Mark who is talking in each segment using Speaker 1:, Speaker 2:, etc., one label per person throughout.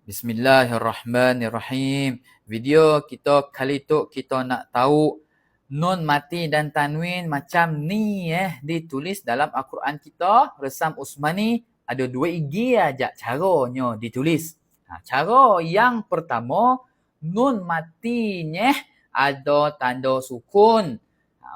Speaker 1: Bismillahirrahmanirrahim. Video kita kali tu kita nak tahu nun mati dan tanwin macam ni ditulis dalam Al-Quran kita. Resam Usmani ada 2 igi aja caranya ditulis. Cara yang pertama, nun matinya ada tanda sukun.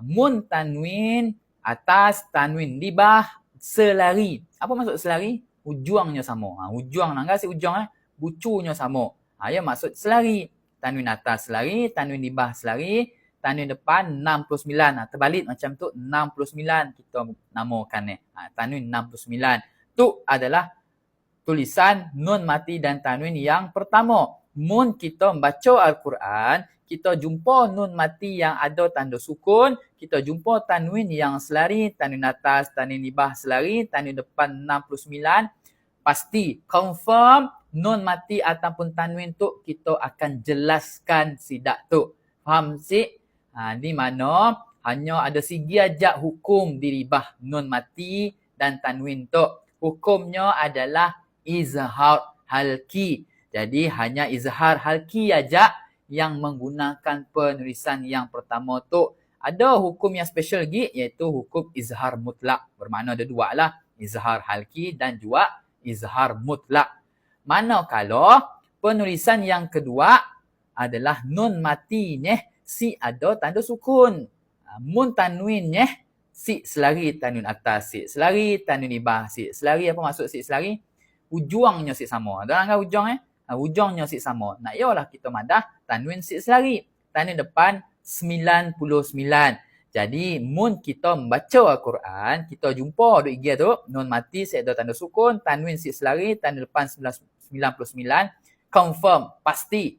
Speaker 1: Mun tanwin atas, tanwin di bawah, selari. Apa maksud selari? Ujungnya sama. Ujung nak kasi ujung bucunya sama. Ya maksud selari. Tanwin atas selari, tanwin di bawah selari, tanwin depan 69. Terbalik macam tu 69 kita namakan tanwin 69. Tu adalah tulisan nun mati dan tanwin yang pertama. Mun kita membaca Al-Quran, kita jumpa nun mati yang ada tanda sukun, kita jumpa tanwin yang selari, tanwin atas, tanwin di bawah selari, tanwin depan 69, pasti confirm nun mati ataupun tanwin tu kita akan jelaskan sidak tu. Faham si? Di mana hanya ada segi aja hukum di ribah nun mati dan tanwin tu. Hukumnya adalah izhar halki. Jadi hanya izhar halki aja yang menggunakan penulisan yang pertama tu. Ada hukum yang special lagi iaitu hukum izhar mutlak. Bermakna ada dua lah. Izhar halki dan juga izhar mutlak. Manakala penulisan yang kedua adalah nun matinya si ada tanda sukun. Mun tanwinnya si selari tanwin atas, si selari tanwin di bawah, si selari. Apa maksud si selari? Ujungnya si sama. Ada kan ujung ujungnya si sama. Nak ialah kita madah tanwin si selari. Tanwin depan 99. Jadi mun kita membaca Al-Quran, kita jumpa duk igi tu nun mati si ada tanda sukun, tanwin si selari, tanwin depan 99, confirm, pasti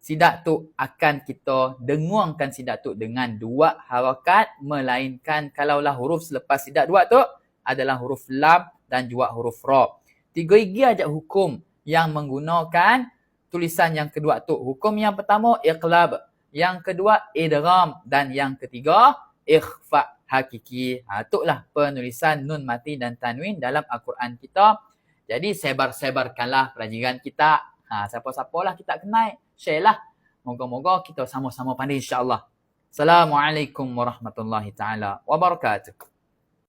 Speaker 1: sidak tu akan kita dengungkan sidak tu dengan 2 harakat, melainkan kalaulah huruf selepas sidak 2 tu adalah huruf lam dan juga huruf ra. 3 igi aja hukum yang menggunakan tulisan yang kedua tu. Hukum yang pertama iqlab, yang kedua idgham dan yang ketiga ikhfa hakiki. Itulah penulisan nun mati dan tanwin dalam Al-Quran kita. Jadi sebar-sebarkanlah pelajaran kita. Siapa-siapalah kita kenal, share lah. Moga-moga kita sama-sama pandai insya-Allah. Assalamualaikum warahmatullahi taala wabarakatuh.